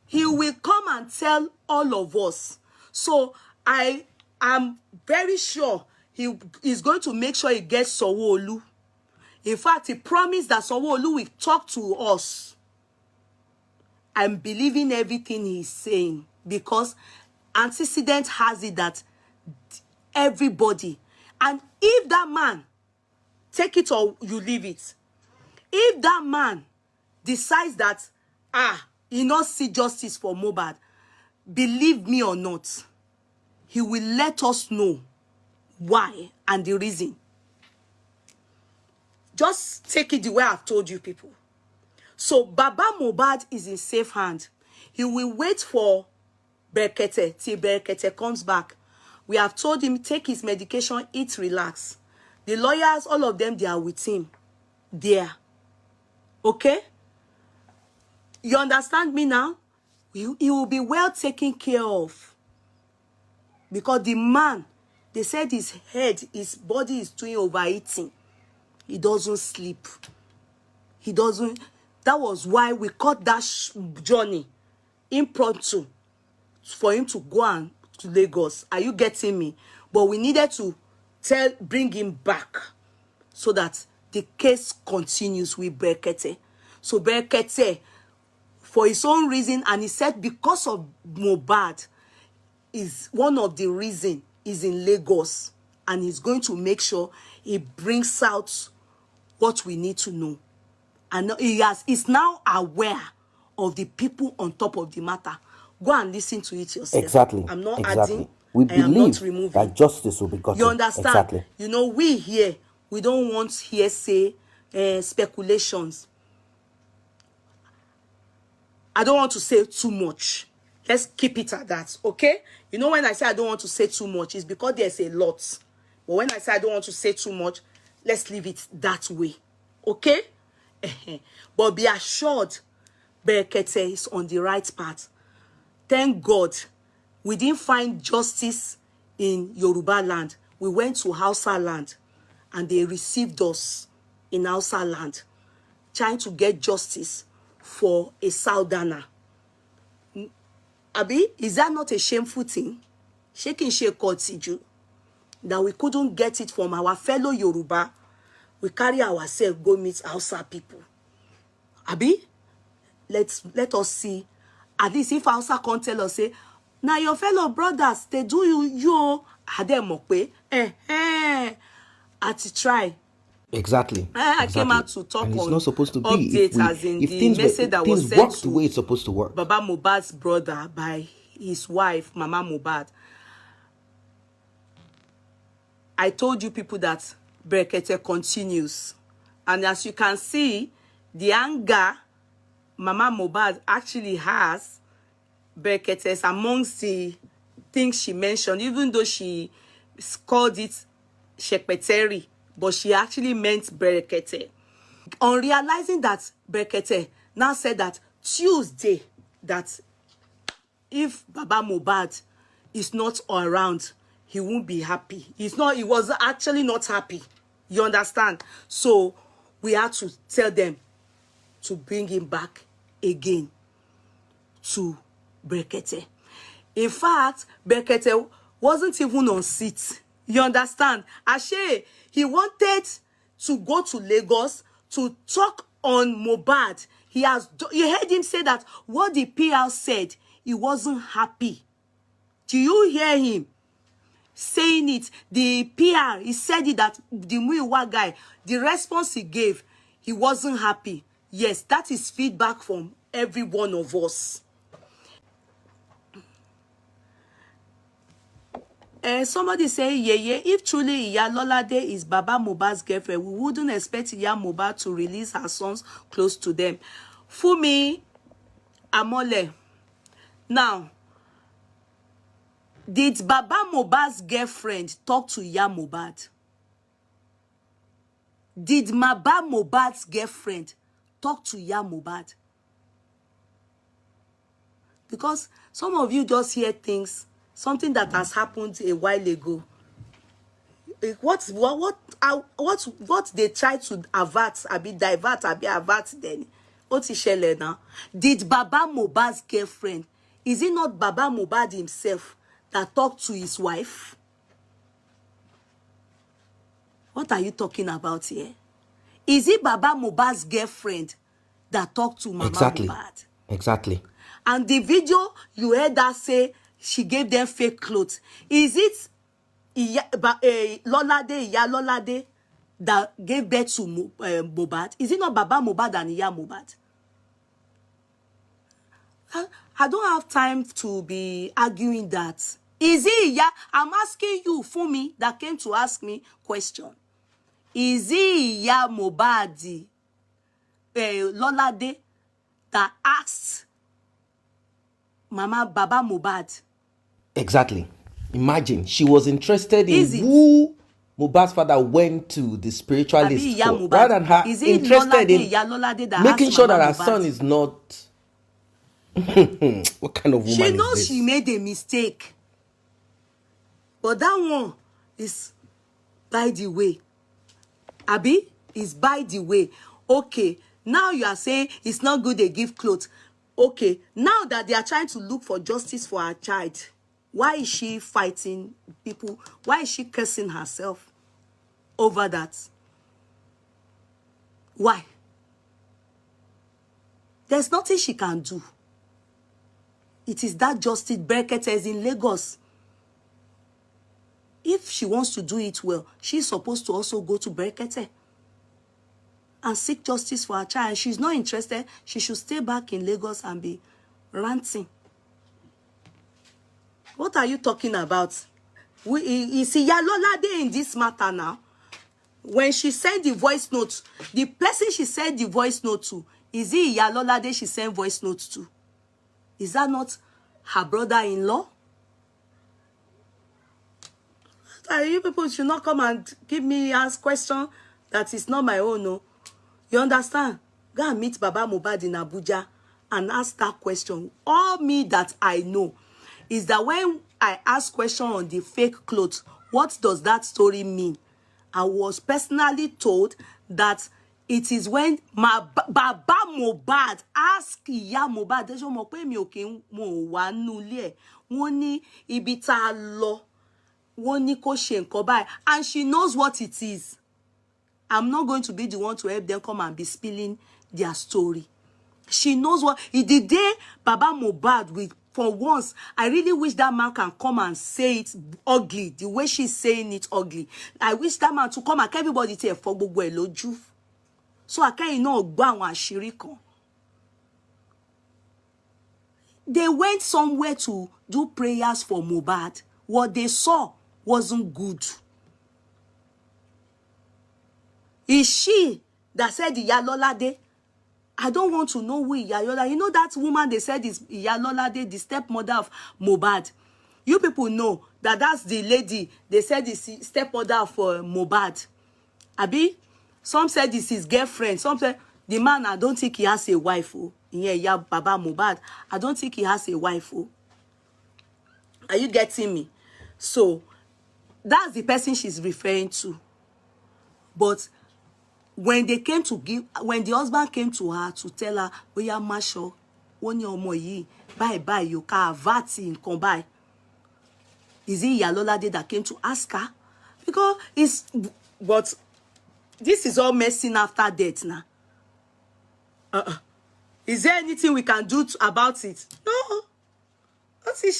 he will come and tell all of us. So I am very sure he is going to make sure he gets Sanwo-Olu. In fact, he promised that Sanwo-Olu will talk to us. I'm believing everything he's saying because antecedent has it that everybody, and if that man, take it or you leave it, if that man decides that, he not see justice for Mohbad, believe me or not, he will let us know why and the reason. Just take it the way I've told you people. So Baba Mohbad is in safe hand. He will wait for Brekete till Brekete comes back. We have told him take his medication, eat, relax. The lawyers, all of them, they are with him there. Okay? You understand me now? He will be well taken care of. Because the man, they said his head, his body is doing overeating. He doesn't sleep. He doesn't. That was why we cut that journey impromptu for him to go on to Lagos. Are you getting me? But we needed to bring him back so that the case continues with Brekete. So Brekete, for his own reason, and he said because of Mohbad, is one of the reason is in Lagos, and he's going to make sure he brings out what we need to know. And is now aware of the people on top of the matter. Go and listen to it yourself. Exactly. I'm not exactly. adding. We I am not believe removing. that justice will be gotten. You understand? Exactly. You know, we here, we don't want hearsay, speculations. I don't want to say too much. Let's keep it at that, okay? You know, when I say I don't want to say too much, it's because there's a lot. But when I say I don't want to say too much, let's leave it that way, okay? But be assured, Brekete is on the right path. Thank God, we didn't find justice in Yoruba land. We went to Hausa land, and they received us in Hausa land, trying to get justice for a Southerner. Abi, is that not a shameful thing? Shaking shake you that we couldn't get it from our fellow Yoruba. We carry ourselves go meet Hausa people. Abi, let us see. At least if Hausa can't tell us, say, now your fellow brothers, they do you ademokwe. At try. Exactly. I came out to talk and it's on not supposed to be updates as in if the things message that was sent work to the way it's supposed to work. Baba Mohbad's brother by his wife, Mama Mohbad. I told you people that Brekete continues. And as you can see, the anger Mama Mohbad actually has, Brekete is amongst the things she mentioned, even though she called it Shekpeteri, but she actually meant Brekete. On realizing that Brekete now said that Tuesday, that if Baba Mohbad is not around, he won't be happy. He was actually not happy. You understand? So we had to tell them to bring him back again to Brekete. In fact, Brekete wasn't even on seat. You understand? Ashe, he wanted to go to Lagos to talk on Mohbad. You heard him say that what the PR said, he wasn't happy. Do you hear him saying it? The PR, he said it that the Muiwa guy, the response he gave, he wasn't happy. Yes, that is feedback from every one of us. Somebody say, yeah, if truly Iya Lolade is Baba Mohbad's girlfriend, we wouldn't expect Iya Mohbad to release her sons close to them. Fumi Amole. Now, did Baba Mohbad's girlfriend talk to Iya Mohbad? Did Baba Mohbad's girlfriend talk to Iya Mohbad? Because some of you just hear things, something that has happened a while ago. What they try to avert, divert, avert then? Ó ti ṣẹlẹ̀ now. Did Baba Mohbad's girlfriend, is it not Baba Mohbad himself that talked to his wife? What are you talking about here? Is it Baba Mohbad's girlfriend that talked to Mama Exactly. Mohbad? Exactly. And the video, you heard her say she gave them fake clothes. Is it Lolade, Iya Lolade that gave birth to Mohbad? Is it not Baba Mohbad and Iya Mohbad? I don't have time to be arguing that. Is it Iya? I'm asking you, Fumi, that came to ask me question. Is it Iya Mohbad, Lolade, that asked Baba Mohbad? Exactly. Imagine she was interested in Is it? who Mohbad's father went to the spiritualist Iya for, Mohbad. rather than her Is it interested Lolade, in Iya Lolade that making asked sure that Mama her Mohbad? son is not. What kind of woman She is knows this? she made a mistake. But that one is by the way. Abi, is by the way. Okay, now you are saying it's not good they give clothes. Okay, now that they are trying to look for justice for her child, why is she fighting people? Why is she cursing herself over that? Why? There's nothing she can do. It is that justice. Brekete is in Lagos. If she wants to do it well, she's supposed to also go to Brekete and seek justice for her child. And she's not interested. She should stay back in Lagos and be ranting. What are you talking about? Is Iya Lolade in this matter now? When she sent the voice note, the person she sent the voice note to, is it Iya Lolade she sent voice note to? Is that not her brother-in-law? You people should not come and give me ask question that is not my own. No, you understand? Go and meet Baba Mohbad in Abuja and ask that question. All me that I know is that when I ask question on the fake clothes, what does that story mean? I was personally told that it is when Baba Mohbad ask Iya Mohbad, "Dejo mo pe mi o kin mo wa nu ile e, wọ́n ní ibi tá lọ, wọ́n ní kó ṣe nǹkan báyìí," and she knows what it is. I'm not going to be the one to help them come and be spilling their story. She knows what the day Baba Mohbad with. For once, I really wish that man can come and say it ugly, the way she's saying it ugly. I wish that man to come and everybody tell for gbogbo ẹ lójú. So akẹ́yìn náà gbọ́ àwọn àṣírí kan. They went somewhere to do prayers for Mohbad. What they saw wasn't good. Is she that said Iya Lolade? I don't want to know who Iya Lolade. You know that woman they said is Iya Lolade, the stepmother of Mohbad. You people know that that's the lady they said is stepmother for Mohbad. Abi, some said this is girlfriend. Some said the man, I don't think he has a wife. Oh, yeah, Baba Mohbad. I don't think he has a wife. Oh, are you getting me? So that's the person she's referring to. But when they came to give, when the husband came to her to tell her, "Oya masho, wọ́n ní ọmọ yìí, bye you ka avati nǹkan báyìí." Is it Iya Lolade that came to ask her? Because it's, but this is all messing after death now. Is there anything we can do about it? No. What's it,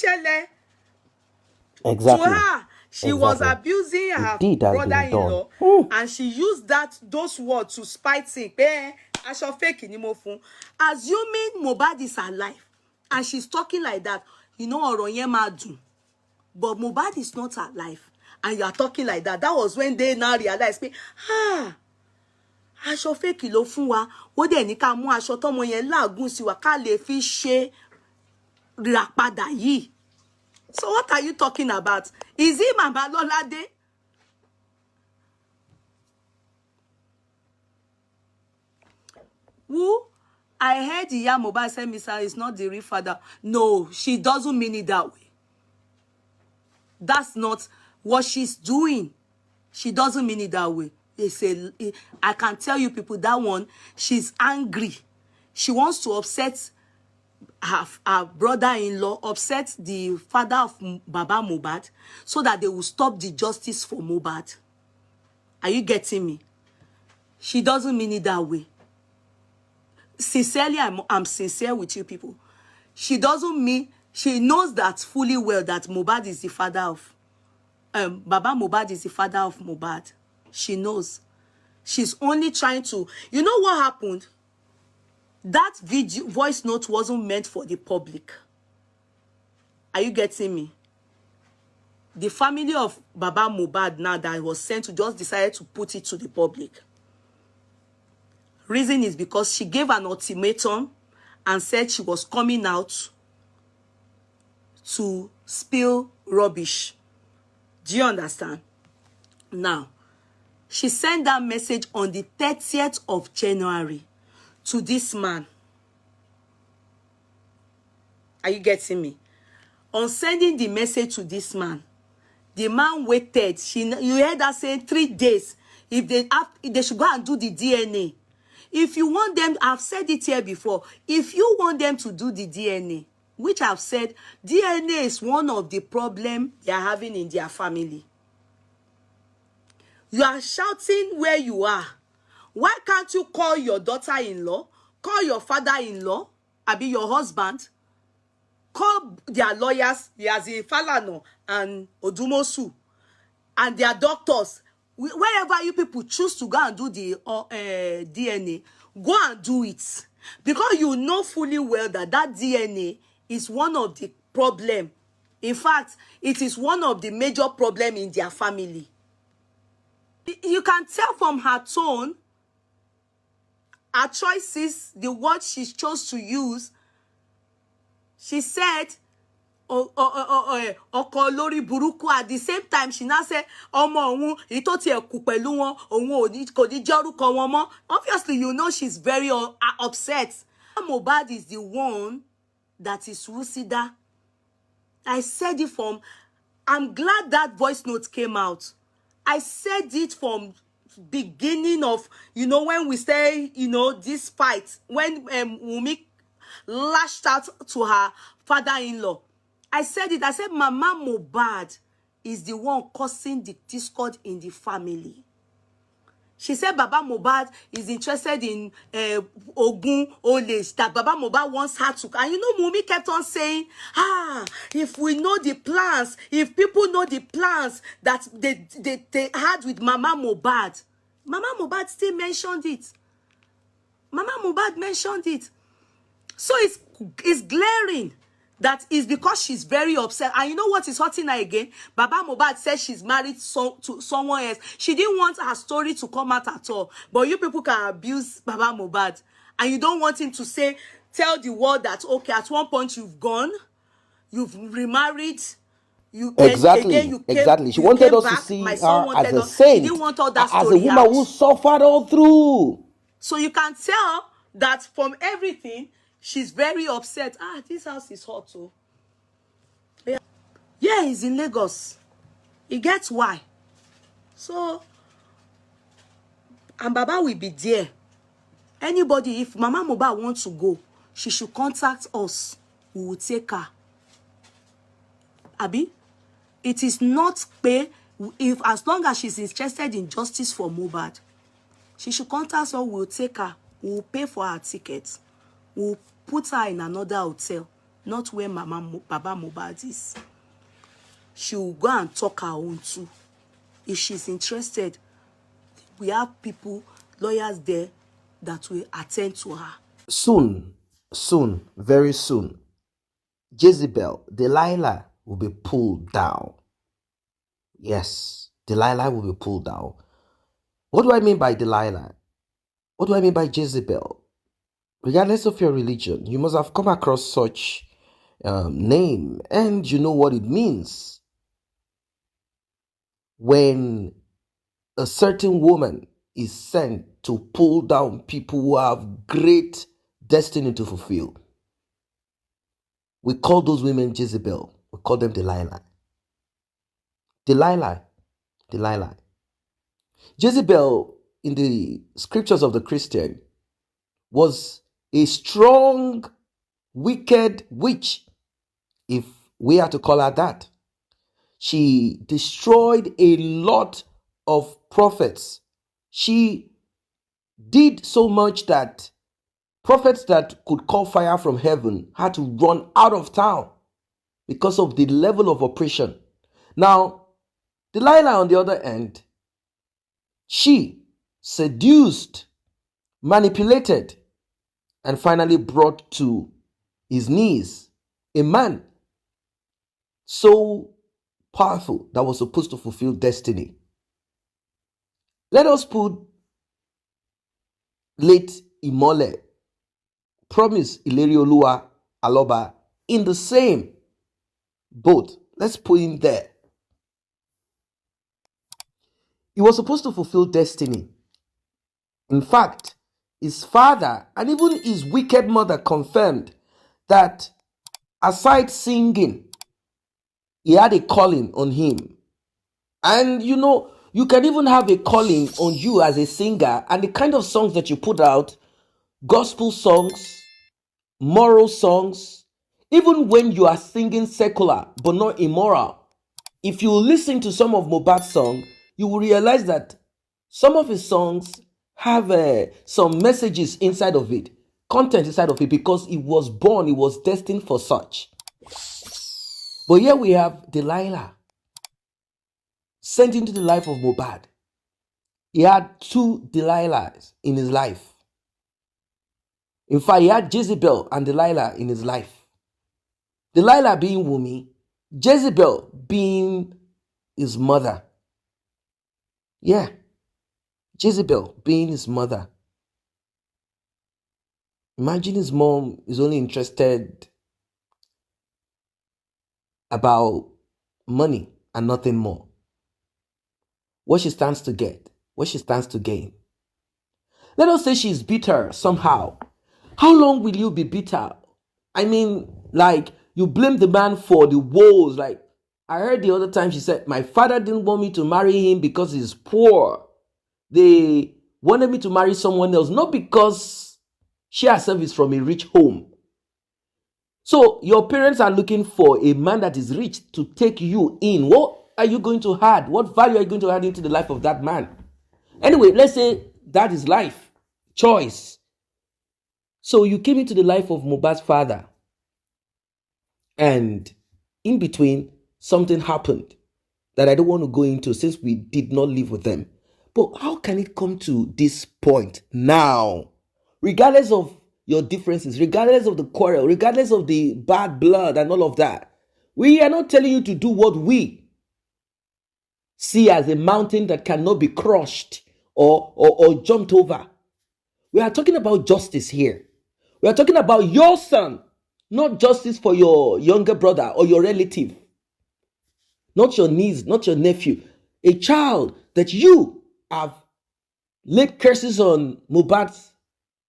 Exactly. to her, she was abusing her brother-in-law, and she used those words to spite him. Aṣọ fake ni mo fún. Assuming Mohbad is alive, and she's talking like that, you know ọ̀rọ̀ yẹn máa dùn. But Mohbad is not alive, and you are talking like that. That was when they now realized, aṣọ fake ló fún wa. Ó dẹ̀ ní ká mú aṣọ tọ́mọ yẹn láàgùn sí wa ká lè fi ṣe ràpadà yìí. So what are you talking about? Is it Mama Lolade? Who? I heard Iya Mohbad say Mr. is not the real father. No, she doesn't mean it that way. That's not what she's doing. She doesn't mean it that way. I can tell you people that one, she's angry. She wants to upset her brother-in-law, upset the father of Baba Mohbad, so that they will stop the justice for Mohbad. Are you getting me? She doesn't mean it that way. Sincerely, I'm sincere with you people. She doesn't mean, she knows that fully well that Mohbad is the father of, Baba Mohbad is the father of Mohbad. She knows. She's only trying to, you know what happened? That video voice note wasn't meant for the public. Are you getting me? The family of Baba Mohbad now that was sent to just decided to put it to the public. Reason is because she gave an ultimatum and said she was coming out to spill rubbish. Do you understand? Now, she sent that message on the 30th of January to this man. Are you getting me? On sending the message to this man, the man waited. You heard her saying 3 days. If they should go and do the DNA. If you want them, I've said it here before. If you want them to do the DNA, which I've said, DNA is one of the problems they are having in their family. You are shouting where you are. Why can't you call your daughter-in-law, call your father-in-law, abi your husband, call their lawyers, Yazi Falano and Odumosu, and their doctors, wherever you people choose to go and do the DNA, go and do it. Because you know fully well that that DNA is one of the problem. In fact, it is one of the major problem in their family. You can tell from her tone, her choices, the word she chose to use. She said, ọkọ lórí burúkú. At the same time, she now said, ọmọ òun, ìtò tí ẹ kú pẹ̀lú wọn, òun kò ní jẹ́ orúkọ wọn mọ́. Obviously, you know she's very upset. Mohbad is the one that is Rusida. I said it from, I'm glad that voice note came out. I said it from beginning of, you know, when we say, you know, this fight, when Wunmi lashed out to her father-in-law. I said it. I said, Mama Mohbad is the one causing the discord in the family. She said Baba Mohbad is interested in Ogun Ole, that Baba Mohbad wants her to. And you know, Wunmi kept on saying, if we know the plans, if people know the plans that they had with Mama Mohbad, Mama Mohbad still mentioned it. Mama Mohbad mentioned it. So it's glaring that is because she's very upset. And you know what is hurting her again? Baba Mohbad said she's married to someone else. She didn't want her story to come out at all. But you people can abuse Baba Mohbad. And you don't want him to say, tell the world that, okay, at one point you've gone, you've remarried, Exactly. She wanted us to see her as a saint, she didn't want all that as a story woman out. who suffered all through. So you can tell that from everything, she's very upset. This house is hot too. Yeah, he's in Lagos. He gets why. So, and Baba will be there. Anybody, if Mama Mohbad wants to go, she should contact us. We will take her. Abi, it is not pay. If as long as she's interested in justice for Mohbad, she should contact us. We will take her. We will pay for her tickets. We will put her in another hotel, not where Baba Mohbad is. She will go and talk her own too. If she's interested, we have people, lawyers there that will attend to her. Soon, very soon, Jezebel, Delilah will be pulled down. Yes, Delilah will be pulled down. What do I mean by Delilah? What do I mean by Jezebel? Regardless of your religion, you must have come across such name and you know what it means. When a certain woman is sent to pull down people who have great destiny to fulfill, we call those women Jezebel. We call them Delilah. Jezebel, in the scriptures of the Christian, was a strong, wicked witch, if we are to call her that. She destroyed a lot of prophets. She did so much that prophets that could call fire from heaven had to run out of town because of the level of oppression. Now, Delilah, on the other end, she seduced, manipulated, and finally brought to his knees a man so powerful that was supposed to fulfill destiny. Let us put late Imole, Promise Ilerioluwa Aloba in the same boat. Let's put him there. He was supposed to fulfill destiny. In fact, his father and even his wicked mother confirmed that aside singing, he had a calling on him. And you can even have a calling on you as a singer, and the kind of songs that you put out, gospel songs, moral songs, even when you are singing secular but not immoral. If you listen to some of Mohbad's songs, you will realize that some of his songs have some messages inside of it, content inside of it, because he was born, he was destined for such. But here we have Delilah sent into the life of Mohbad. He had two Delilahs in his life. In fact, he had Jezebel and Delilah in his life. Delilah being Wumi, Jezebel being his mother. Yeah, Jezebel being his mother. Imagine his mom is only interested about money and nothing more. What she stands to get, what she stands to gain. Let us say she's bitter somehow. How long will you be bitter? I mean, like, you blame the man for the woes. Like, I heard the other time she said, my father didn't want me to marry him because he's poor. They wanted me to marry someone else, not because she herself is from a rich home. So your parents are looking for a man that is rich to take you in. What are you going to add? What value are you going to add into the life of that man? Anyway, let's say that is life, choice. So you came into the life of Mohbad's father, and in between, something happened that I don't want to go into since we did not live with them. But how can it come to this point now? Regardless of your differences, regardless of the quarrel, regardless of the bad blood and all of that, we are not telling you to do what we see as a mountain that cannot be crushed or jumped over. We are talking about justice here. We are talking about your son, not justice for your younger brother or your relative, not your niece, not your nephew, a child that you have laid curses on Mohbad's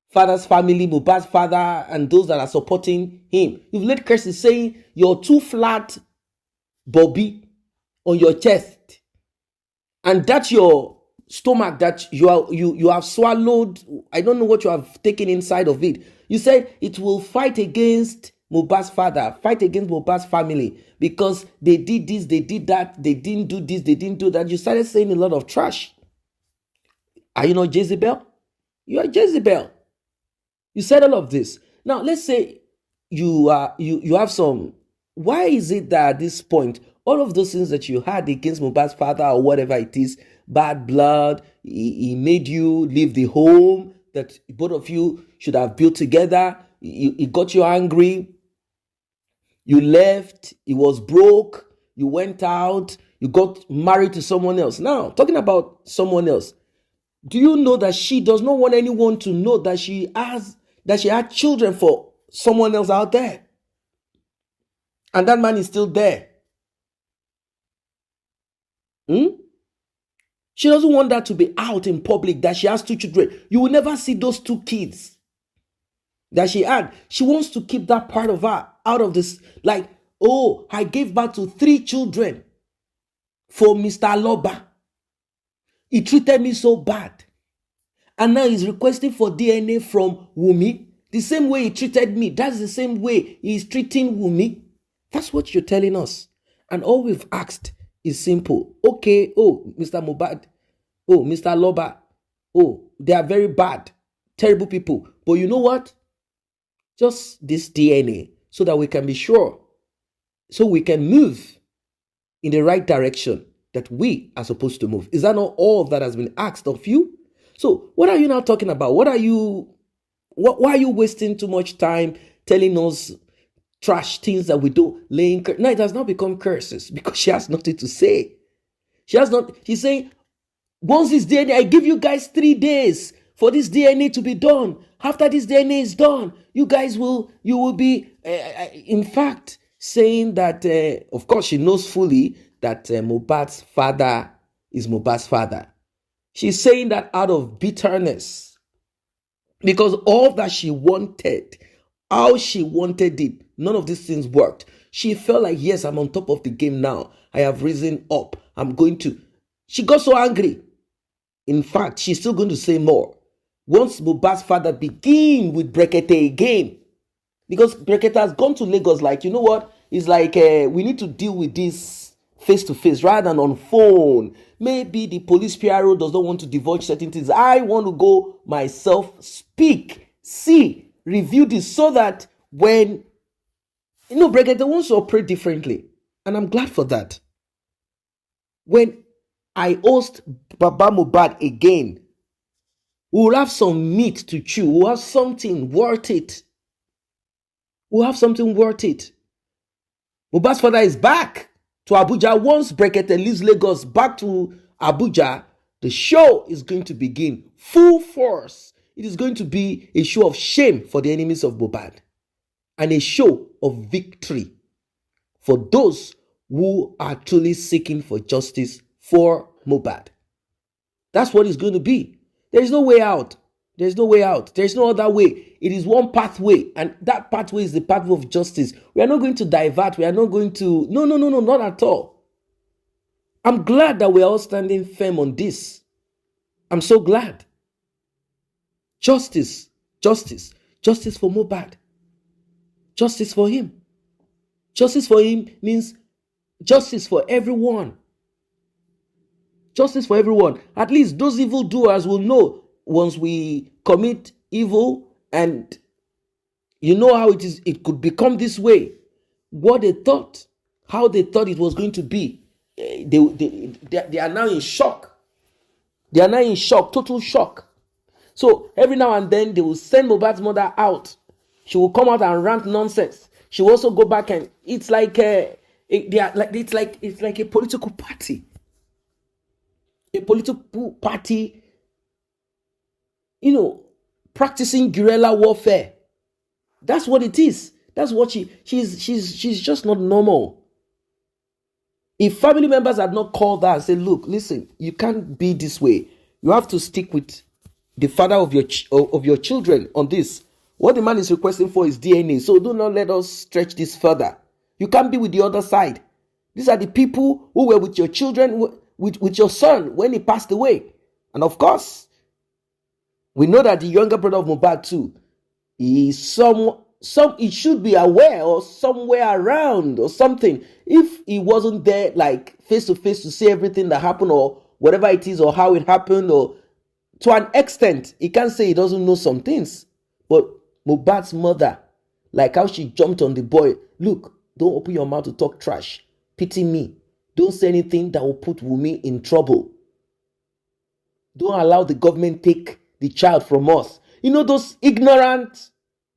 father's family, Mohbad's father, and those that are supporting him. You've laid curses saying you're too flat, Bobby, on your chest, and that's your stomach that you have swallowed. I don't know what you have taken inside of it. You said it will fight against Mohbad's father, fight against Mohbad's family because they did this, they did that, they didn't do this, they didn't do that. You started saying a lot of trash. Are you not Jezebel? You are Jezebel. You said all of this. Now let's say you have some. Why is it that at this point, all of those things that you had against Mohbad's father or whatever it is, bad blood, he made you leave the home that both of you should have built together, he got you angry, you left, he was broke, you went out, you got married to someone else. Now, talking about someone else, do you know that she does not want anyone to know that she had children for someone else out there? And that man is still there. She doesn't want that to be out in public, that she has 2 children. You will never see those 2 kids that she had. She wants to keep that part of her out of this. Like, oh, I gave birth to 3 children for Mr. Aloba. He treated me so bad. And now he's requesting for DNA from Wumi. The same way he treated me, that's the same way he's treating Wumi. That's what you're telling us. And all we've asked is simple. Okay, oh, Mr. Mohbad, oh, Mr. Loba, oh, they are very bad, terrible people. But you know what? Just this DNA so that we can be sure, so we can move in the right direction that we are supposed to move. Is that not all that has been asked of you? So what are you now talking about? Why are you wasting too much time telling us trash things that we do, laying no, it has not become curses because she has nothing to say. She's saying, once this DNA, I give you guys 3 days for this DNA to be done. After this DNA is done, you will be, in fact, saying that, of course, she knows fully that Mohbad's father is Mohbad's father. She's saying that out of bitterness because all that she wanted, how she wanted it, none of these things worked. She felt like, yes, I'm on top of the game now. I have risen up. She got so angry. In fact, she's still going to say more. Once Mohbad's father begin with Brekete again, because Brekete has gone to Lagos like, you know what? It's like, we need to deal with this face to face rather than on phone. Maybe the police PRO does not want to divulge certain things. I want to go myself, speak, see, review this so that when, Brekete wants to operate differently. And I'm glad for that. When I host Baba Mohbad again, we'll have some meat to chew. We'll have something worth it. Mohbad's father is back to Abuja. Once Brekete leaves Lagos back to Abuja, the show is going to begin full force. It is going to be a show of shame for the enemies of Mohbad and a show of victory for those who are truly seeking for justice for Mohbad. That's what it's going to be. There is no way out. There's no way out. There's no other way. It is one pathway, and that pathway is the pathway of justice. We are not going to divert. We are not going to... No, not at all. I'm glad that we are all standing firm on this. I'm so glad. Justice for Mohbad. Justice for him. Justice for him means justice for everyone. Justice for everyone. At least those evildoers will know once we commit evil and you know how it could become this way. What they thought, how they thought it was going to be. They are now in shock. They are now in shock, total shock. So every now and then they will send Mohbad's mother out. She will come out and rant nonsense. She will also go back and it's like it's like a political party. A political party, practicing guerrilla warfare. That's what it is. That's what she's just not normal. If family members had not called her and said, look, listen, you can't be this way. You have to stick with the father of your children on this. What the man is requesting for is DNA. So do not let us stretch this further. You can't be with the other side. These are the people who were with your children, with your son when he passed away. And of course, we know that the younger brother of Mohbad too, he should be aware or somewhere around or something. If he wasn't there like face to face to see everything that happened or whatever it is or how it happened, or to an extent, he can't say he doesn't know some things. But Mohbad's mother, like how she jumped on the boy, look, don't open your mouth to talk trash. Pity me. Don't say anything that will put Wumi in trouble. Don't allow the government take the child from us. Those ignorant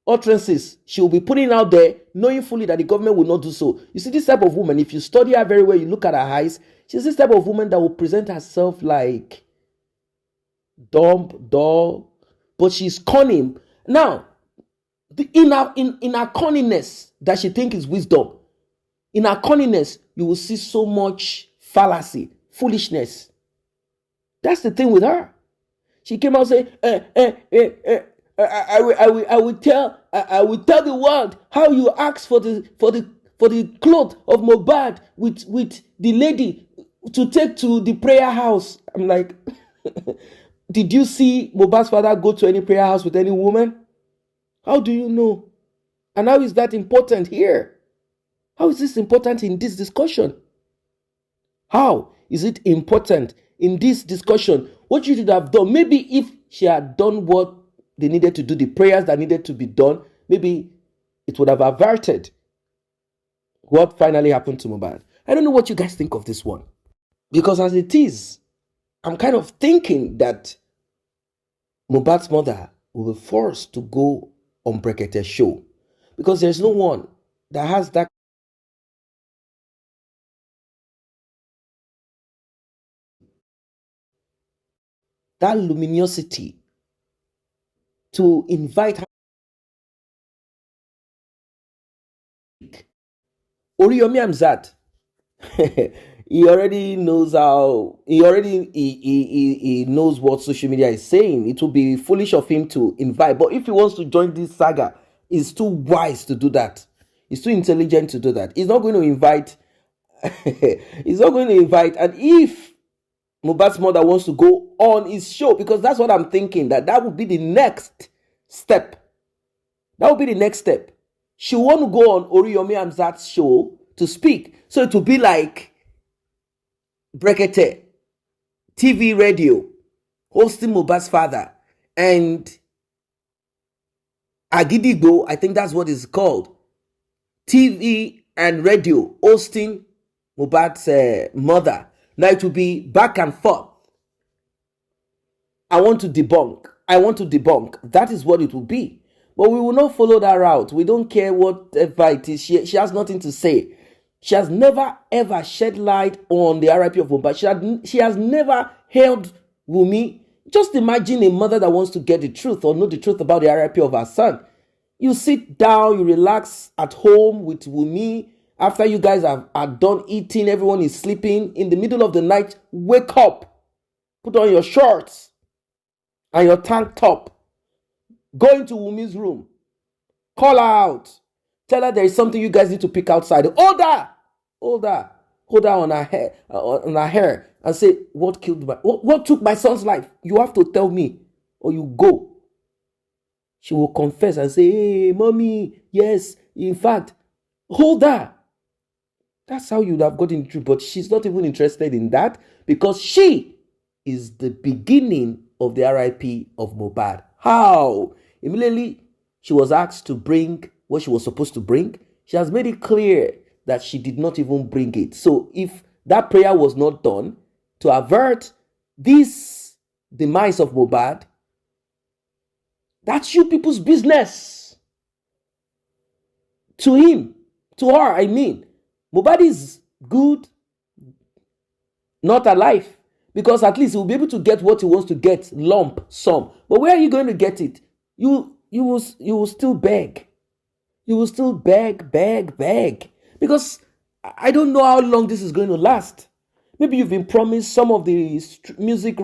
utterances she will be putting out there, knowing fully that the government will not do so. You see, this type of woman, if you study her very well, you look at her eyes, she's this type of woman that will present herself like dumb, dull, but she's cunning. Now, in her cunningness that she thinks is wisdom, in her cunningness, you will see so much fallacy, foolishness. That's the thing with her. She came out saying, I will tell the world how you asked for the cloth of Mohbad with the lady to take to the prayer house. I'm like, did you see Mohbad's father go to any prayer house with any woman? How do you know? And how is that important here? How is this important in this discussion? How is it important in this discussion? What you should have done, maybe if she had done what they needed to do, the prayers that needed to be done, maybe it would have averted what finally happened to Mohbad. I don't know what you guys think of this one. Because as it is, I'm kind of thinking that Mohbad's mother will be forced to go on Brekete's show. Because there's no one that has that luminosity to invite her. Oriyomi Hamzat, he already knows he knows what social media is saying. It will be foolish of him to invite. But if he wants to join this saga, he's too wise to do that. He's too intelligent to do that. He's not going to invite. He's not going to invite. And if Mohbad's mother wants to go on his show, because that's what I'm thinking, that would be the next step. That would be the next step. She want to go on Oriyomi Hamzat's show to speak. So it will be like Brekete, TV radio, hosting Mohbad's father, and Agidigbo, I think that's what it's called, TV and radio, hosting Mohbad's mother. Now it will be back and forth. I want to debunk. That is what it will be. But we will not follow that route. We don't care whatever it is. She has nothing to say. She has never ever shed light on the RIP of Mohbad. She has never held Wunmi. Just imagine a mother that wants to get the truth or know the truth about the RIP of her son. You sit down, you relax at home with Wunmi. After you guys are done eating, everyone is sleeping. In the middle of the night, wake up. Put on your shorts and your tank top. Go into Wunmi's room. Call her out. Tell her there is something you guys need to pick outside. Hold her on her hair, and say, what took my son's life? You have to tell me, or you go. She will confess and say, hey, mommy, yes, in fact, hold her. That's how you would have gotten the truth. But she's not even interested in that, because she is the beginning of the RIP of Mohbad. How? Immediately, she was asked to bring what she was supposed to bring. She has made it clear that she did not even bring it. So if that prayer was not done to avert this demise of Mohbad, that's you people's business. To him, to her, I mean. Mohbad is good, not alive. Because at least he will be able to get what he wants to get, lump sum. But where are you going to get it? You will still beg. You will still beg. Because I don't know how long this is going to last. Maybe you've been promised some of the music